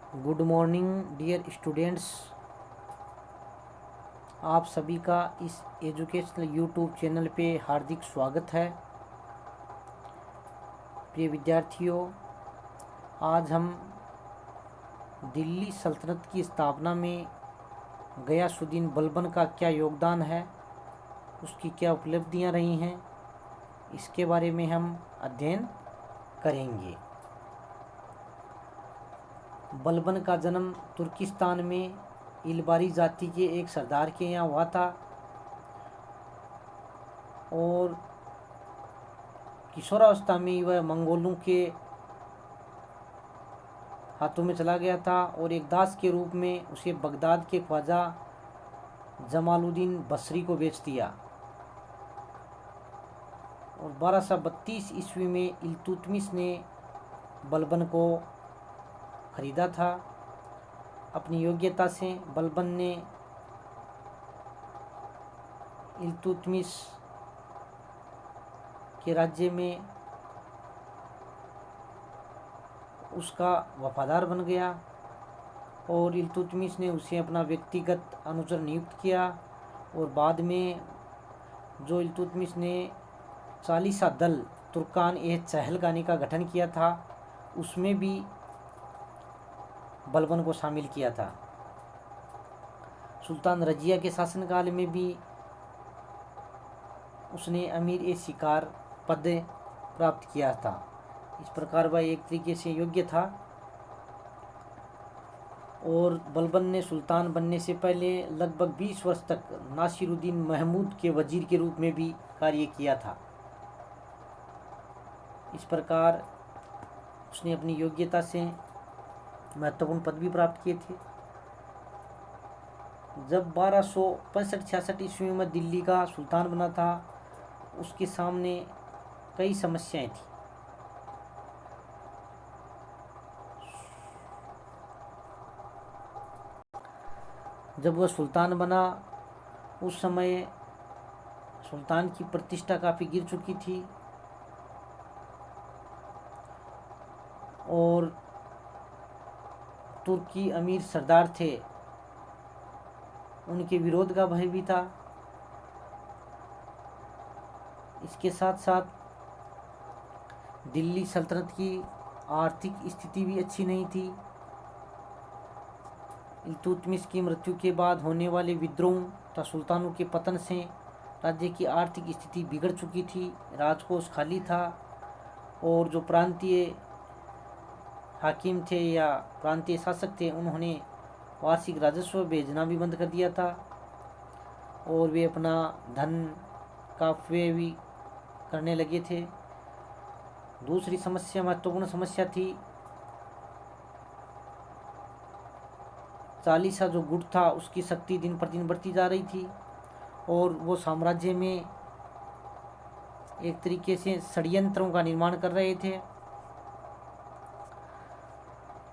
Good morning dear students. आप सभी का इस एजुकेशनल यूट्यूब चैनल पे हार्दिक स्वागत है। प्रिय विद्यार्थियों, आज हम दिल्ली सल्तनत की स्थापना में गयासुद्दीन बलबन का क्या योगदान है, उसकी क्या उपलब्धियां रही हैं, इसके बारे में हम अध्ययन करेंगे। बलबन का जन्म तुर्किस्तान में इलबारी जाति के एक सरदार के यहाँ हुआ था और किशोरावस्था में वह मंगोलों के हाथों में चला गया था और एक दास के रूप में उसे बगदाद के ख्वाजा जमालुद्दीन बसरी को बेच दिया और 1232 ईस्वी में इल्तुतमिश ने बलबन को खरीदा था। अपनी योग्यता से बलबन ने इल्तुतमिश के राज्य में उसका वफादार बन गया और इल्तुतमिश ने उसे अपना व्यक्तिगत अनुचर नियुक्त किया और बाद में जो इल्तुतमिश ने चालीसा दल तुर्कान ए चहलगानी का गठन किया था उसमें भी बलबन को शामिल किया था। सुल्तान रजिया के शासनकाल में भी उसने अमीर ए शिकार पद प्राप्त किया था। इस प्रकार वह एक तरीके से योग्य था और बलबन ने सुल्तान बनने से पहले लगभग 20 वर्ष तक नासिरुद्दीन महमूद के वजीर के रूप में भी कार्य किया था। इस प्रकार उसने अपनी योग्यता से महत्वपूर्ण पद भी प्राप्त किए थे। जब 1265-66 ईस्वी में दिल्ली का सुल्तान बना था, उसके सामने कई समस्याएं थी। जब वह सुल्तान बना उस समय सुल्तान की प्रतिष्ठा काफ़ी गिर चुकी थी और तुर्की अमीर सरदार थे, उनके विरोध का भय भी था। इसके साथ साथ दिल्ली सल्तनत की आर्थिक स्थिति भी अच्छी नहीं थी। इल्तुतमिश की मृत्यु के बाद होने वाले विद्रोह तथा सुल्तानों के पतन से राज्य की आर्थिक स्थिति बिगड़ चुकी थी, राजकोष खाली था और जो प्रांतीय हाकिम थे या प्रांतीय शासक थे उन्होंने वार्षिक राजस्व भेजना भी बंद कर दिया था और वे अपना धन का व्यय भी करने लगे थे। दूसरी समस्या, महत्वपूर्ण समस्या थी, चालीसा जो गुट था उसकी शक्ति दिन प्रतिदिन बढ़ती जा रही थी और वो साम्राज्य में एक तरीके से षड्यंत्रों का निर्माण कर रहे थे।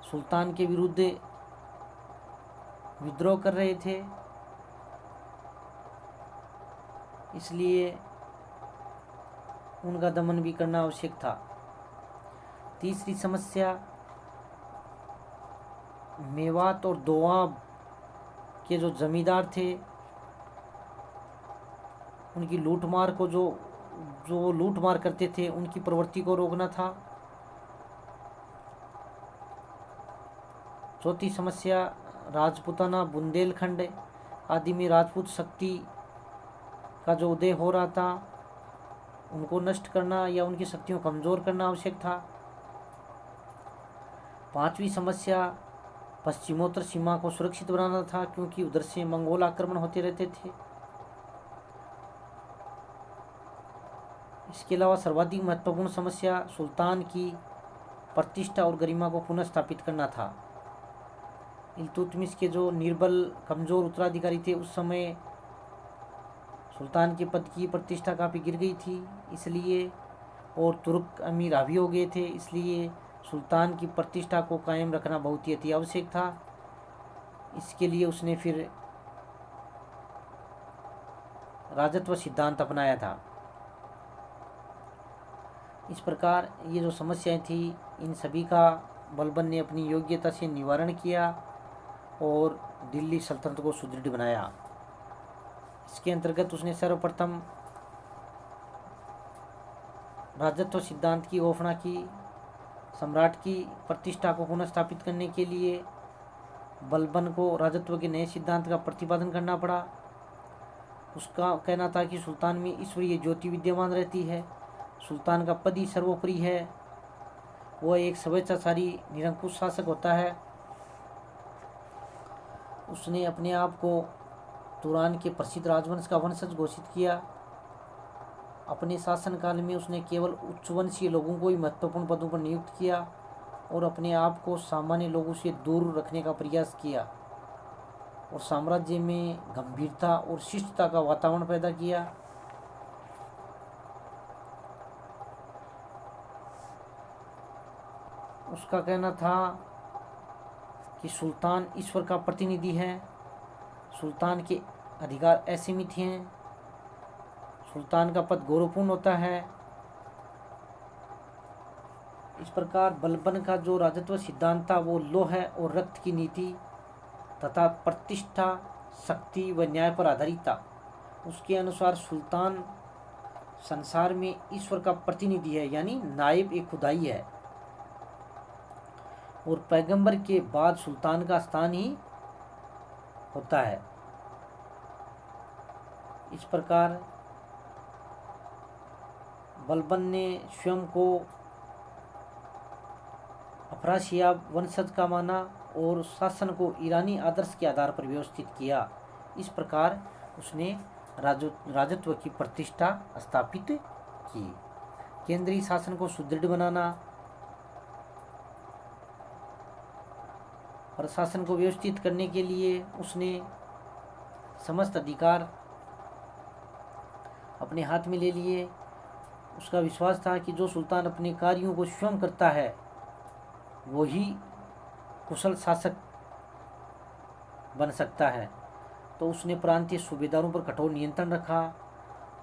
सुल्तान के विरुद्ध विद्रोह कर रहे थे, इसलिए उनका दमन भी करना आवश्यक था। तीसरी समस्या, मेवात और दोआब के जो जमींदार थे उनकी लूटमार को जो लूटमार करते थे उनकी प्रवृत्ति को रोकना था। चौथी समस्या, राजपूताना बुंदेलखंड आदि में राजपूत शक्ति का जो उदय हो रहा था उनको नष्ट करना या उनकी शक्तियों को कमज़ोर करना आवश्यक था। पांचवी समस्या, पश्चिमोत्तर सीमा को सुरक्षित बनाना था क्योंकि उधर से मंगोल आक्रमण होते रहते थे। इसके अलावा सर्वाधिक महत्वपूर्ण समस्या सुल्तान की प्रतिष्ठा और गरिमा को पुनः स्थापित करना था। इल्तुतमिश के जो निर्बल कमज़ोर उत्तराधिकारी थे उस समय सुल्तान के पद की प्रतिष्ठा काफ़ी गिर गई थी, इसलिए और तुर्क अमीर हावी हो गए थे, इसलिए सुल्तान की प्रतिष्ठा को कायम रखना बहुत ही अति आवश्यक था। इसके लिए उसने फिर राजत्व सिद्धांत अपनाया था। इस प्रकार ये जो समस्याएं थी इन सभी का बलबन ने अपनी योग्यता से निवारण किया और दिल्ली सल्तनत को सुदृढ़ बनाया। इसके अंतर्गत उसने सर्वप्रथम राजत्व सिद्धांत की घोषणा की। सम्राट की प्रतिष्ठा को पुनः स्थापित करने के लिए बलबन को राजत्व के नए सिद्धांत का प्रतिपादन करना पड़ा। उसका कहना था कि सुल्तान में ईश्वरीय ज्योति विद्यमान रहती है, सुल्तान का पद ही सर्वोपरि है, वह एक स्वेच्छाचारी निरंकुश शासक होता है। उसने अपने आप को तुरान के प्रसिद्ध राजवंश का वंशज घोषित किया। अपने शासनकाल में उसने केवल उच्चवंशीय लोगों को ही महत्वपूर्ण पदों पर नियुक्त किया और अपने आप को सामान्य लोगों से दूर रखने का प्रयास किया और साम्राज्य में गंभीरता और शिष्टता का वातावरण पैदा किया। उसका कहना था कि सुल्तान ईश्वर का प्रतिनिधि है, सुल्तान के अधिकार असीमित हैं, सुल्तान का पद गौरवपूर्ण होता है। इस प्रकार बलबन का जो राजत्व सिद्धांत था वो लौह और रक्त की नीति तथा प्रतिष्ठा, शक्ति व न्याय पर आधारित था। उसके अनुसार सुल्तान संसार में ईश्वर का प्रतिनिधि है, यानी नायब एक खुदाई है, और पैगंबर के बाद सुल्तान का स्थान ही होता है। इस प्रकार बलबन ने स्वयं को अफरासियाब वंशज का माना और शासन को ईरानी आदर्श के आधार पर व्यवस्थित किया। इस प्रकार उसने राजत्व की प्रतिष्ठा स्थापित की। केंद्रीय शासन को सुदृढ़ बनाना, प्रशासन को व्यवस्थित करने के लिए उसने समस्त अधिकार अपने हाथ में ले लिए। उसका विश्वास था कि जो सुल्तान अपने कार्यों को स्वयं करता है वही कुशल शासक बन सकता है। तो उसने प्रांतीय सूबेदारों पर कठोर नियंत्रण रखा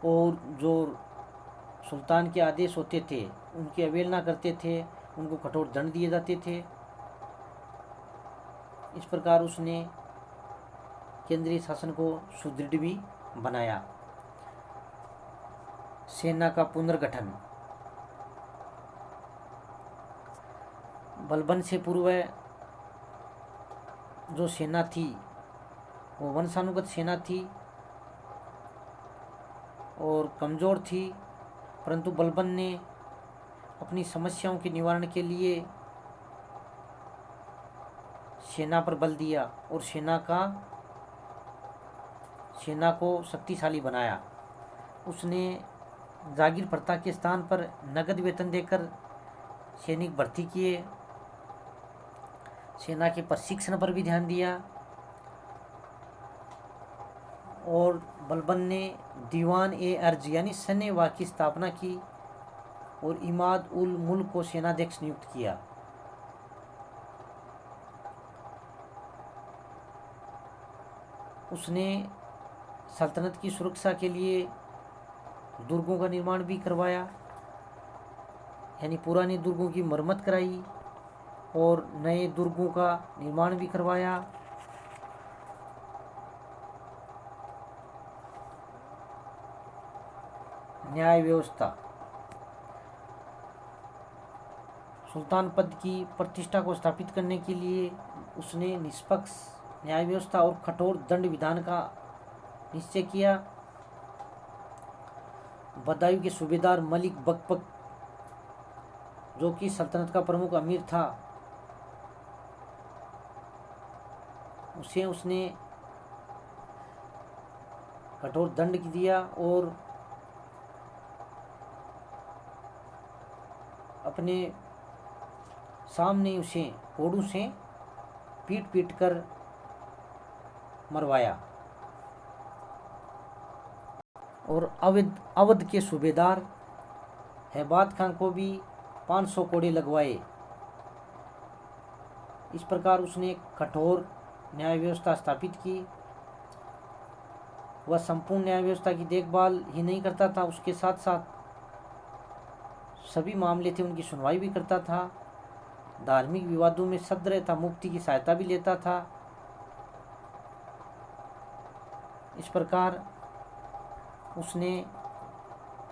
और जो सुल्तान के आदेश होते थे उनकी अवहेलना करते थे उनको कठोर दंड दिए जाते थे। इस प्रकार उसने केंद्रीय शासन को सुदृढ़ भी बनाया। सेना का पुनर्गठन। बलबन से पूर्व जो सेना थी वो वंशानुगत सेना थी और कमज़ोर थी, परंतु बलबन ने अपनी समस्याओं के निवारण के लिए सेना पर बल दिया और सेना को शक्तिशाली बनाया। उसने जागीर प्रथा के स्थान पर नगद वेतन देकर सैनिक भर्ती किए। सेना के प्रशिक्षण पर भी ध्यान दिया और बलबन ने दीवान ए अर्ज यानी सैन्य विभाग की स्थापना की और इमाद उल मुल्क को सेनाध्यक्ष नियुक्त किया। उसने सल्तनत की सुरक्षा के लिए दुर्गों का निर्माण भी करवाया, यानी पुराने दुर्गों की मरम्मत कराई और नए दुर्गों का निर्माण भी करवाया। न्याय व्यवस्था। सुल्तान पद की प्रतिष्ठा को स्थापित करने के लिए उसने निष्पक्ष न्याय व्यवस्था और कठोर दंड विधान का निश्चय किया। बदायूं के सूबेदार मलिक बकबक, जो कि सल्तनत का प्रमुख अमीर था, उसे उसने कठोर दंड दिया और अपने सामने उसे कोड़ों से पीट पीट कर मरवाया और अवध के सूबेदार हैबात खान को भी 500 कोड़े लगवाए। इस प्रकार उसने कठोर न्याय व्यवस्था स्थापित की। वह संपूर्ण न्याय व्यवस्था की देखभाल ही नहीं करता था, उसके साथ साथ सभी मामले थे उनकी सुनवाई भी करता था। धार्मिक विवादों में सद्र तथा मुफ्ती की सहायता भी लेता था। इस प्रकार उसने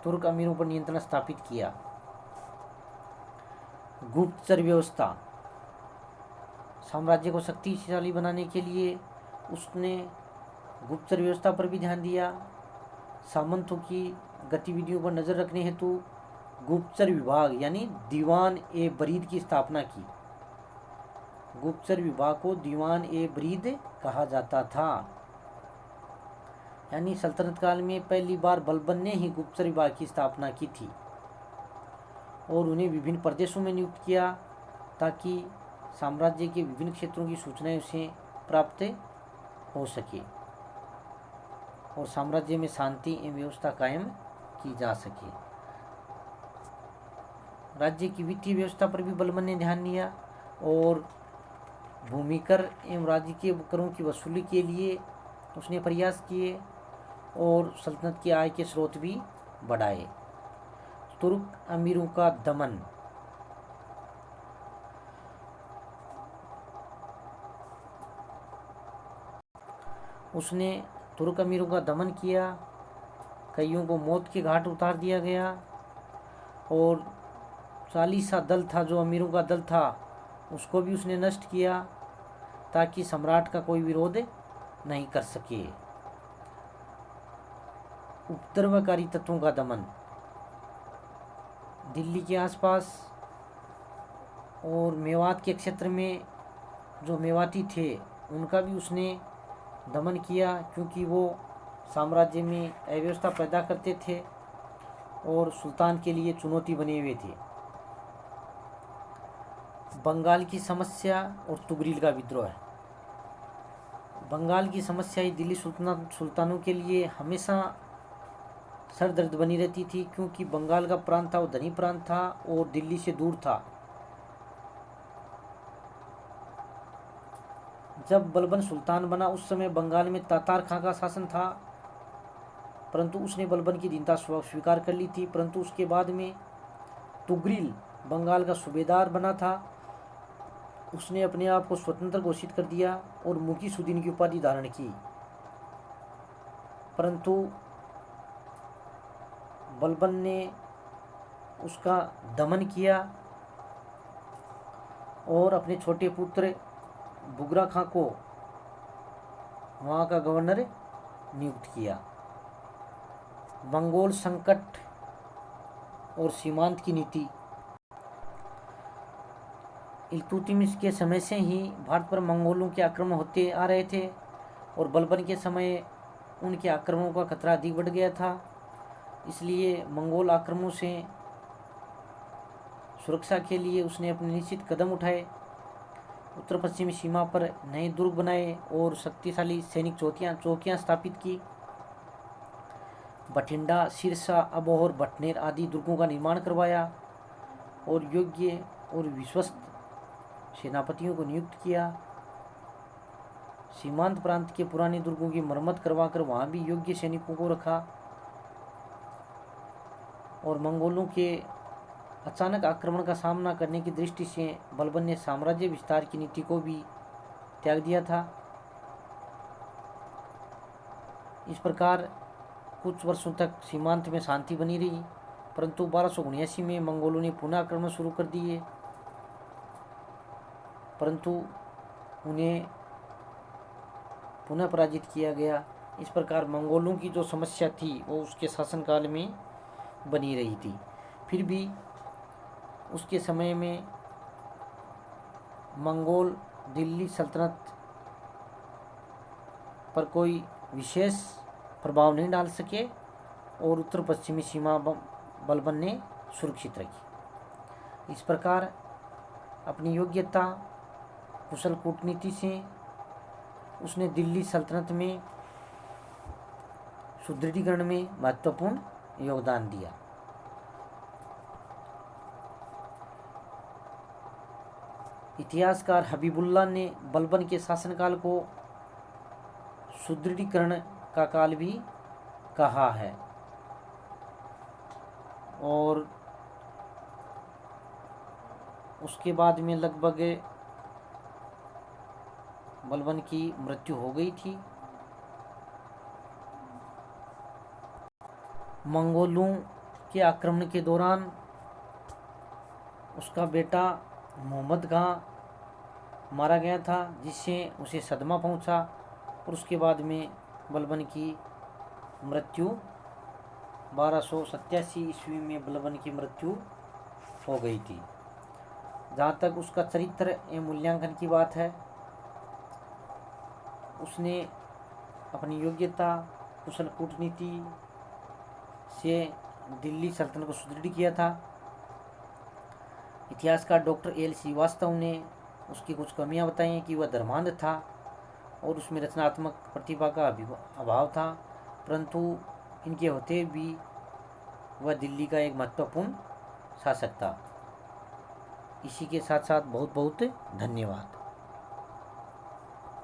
तुर्क अमीरों पर नियंत्रण स्थापित किया। गुप्तचर व्यवस्था, साम्राज्य को शक्तिशाली बनाने के लिए उसने गुप्तचर व्यवस्था पर भी ध्यान दिया। सामंतों की गतिविधियों पर नज़र रखने हेतु गुप्तचर विभाग यानी दीवान ए बरीद की स्थापना की। गुप्तचर विभाग को दीवान ए बरीद कहा जाता था। यानी सल्तनत काल में पहली बार बलबन ने ही गुप्तचर विभाग की स्थापना की थी और उन्हें विभिन्न प्रदेशों में नियुक्त किया ताकि साम्राज्य के विभिन्न क्षेत्रों की सूचनाएं उसे प्राप्त हो सके और साम्राज्य में शांति एवं व्यवस्था कायम की जा सके। राज्य की वित्तीय व्यवस्था पर भी बलबन ने ध्यान दिया और भूमि कर एवं राज्य के करों की वसूली के लिए उसने प्रयास किए और सल्तनत की आय के स्रोत भी बढ़ाए। तुर्क अमीरों का दमन, उसने तुर्क अमीरों का दमन किया, कईयों को मौत के घाट उतार दिया गया और चालीसा दल था जो अमीरों का दल था उसको भी उसने नष्ट किया ताकि सम्राट का कोई विरोध नहीं कर सके। उपद्रवकारी तत्वों का दमन, दिल्ली के आसपास और मेवात के क्षेत्र में जो मेवाती थे उनका भी उसने दमन किया क्योंकि वो साम्राज्य में अव्यवस्था पैदा करते थे और सुल्तान के लिए चुनौती बने हुए थे। बंगाल की समस्या और तुगरील का विद्रोह, बंगाल की समस्या ही दिल्ली सुल्तानों के लिए हमेशा सरदर्द बनी रहती थी क्योंकि बंगाल का प्रांत था वो धनी प्रांत था और दिल्ली से दूर था। जब बलबन सुल्तान बना उस समय बंगाल में तातार खां का शासन था परंतु उसने बलबन की दीनता स्वीकार कर ली थी। परंतु उसके बाद में तुगरील बंगाल का सूबेदार बना था, उसने अपने आप को स्वतंत्र घोषित कर दिया और मुकीसुद्दीन की उपाधि धारण की। परंतु बलबन ने उसका दमन किया और अपने छोटे पुत्र बुगरा खां को वहाँ का गवर्नर नियुक्त किया। मंगोल संकट और सीमांत की नीति, इल्तुतमिश के समय से ही भारत पर मंगोलों के आक्रमण होते आ रहे थे और बलबन के समय उनके आक्रमणों का खतरा अधिक बढ़ गया था। इसलिए मंगोल आक्रमणों से सुरक्षा के लिए उसने अपने निश्चित कदम उठाए। उत्तर पश्चिमी सीमा पर नए दुर्ग बनाए और शक्तिशाली सैनिक चौकियां स्थापित की। बठिंडा, सिरसा, अबोहर, भटनेर आदि दुर्गों का निर्माण करवाया और योग्य और विश्वस्त सेनापतियों को नियुक्त किया। सीमांत प्रांत के पुराने दुर्गों की मरम्मत करवाकर वहाँ भी योग्य सैनिकों को रखा और मंगोलों के अचानक आक्रमण का सामना करने की दृष्टि से बलबन ने साम्राज्य विस्तार की नीति को भी त्याग दिया था। इस प्रकार कुछ वर्षों तक सीमांत में शांति बनी रही परंतु 1279 में मंगोलों ने पुनः आक्रमण शुरू कर दिए परंतु उन्हें पुनः पराजित किया गया। इस प्रकार मंगोलों की जो समस्या थी वो उसके शासनकाल में बनी रही थी। फिर भी उसके समय में मंगोल दिल्ली सल्तनत पर कोई विशेष प्रभाव नहीं डाल सके और उत्तर पश्चिमी सीमा बलबन ने सुरक्षित रखी। इस प्रकार अपनी योग्यता, कुशल कूटनीति से उसने दिल्ली सल्तनत में सुदृढ़ीकरण में महत्वपूर्ण योगदान दिया। इतिहासकार हबीबुल्लाह ने बलबन के शासनकाल को सुदृढ़ीकरण का काल भी कहा है और उसके बाद में लगभग बलबन की मृत्यु हो गई थी। मंगोलों के आक्रमण के दौरान उसका बेटा मोहम्मद खां मारा गया था, जिससे उसे सदमा पहुंचा और उसके बाद में बलबन की मृत्यु 1287 ईस्वी में बलबन की मृत्यु हो गई थी। जहाँ तक उसका चरित्र एवं मूल्यांकन की बात है, उसने अपनी योग्यता, कुशल कूटनीति से दिल्ली सल्तनत को सुदृढ़ किया था। इतिहासकार डॉक्टर एल श्रीवास्तव ने उसकी कुछ कमियां बताई हैं कि वह धर्मांध था और उसमें रचनात्मक प्रतिभा का अभाव था, परंतु इनके होते भी वह दिल्ली का एक महत्वपूर्ण शासक था। इसी के साथ साथ बहुत बहुत धन्यवाद।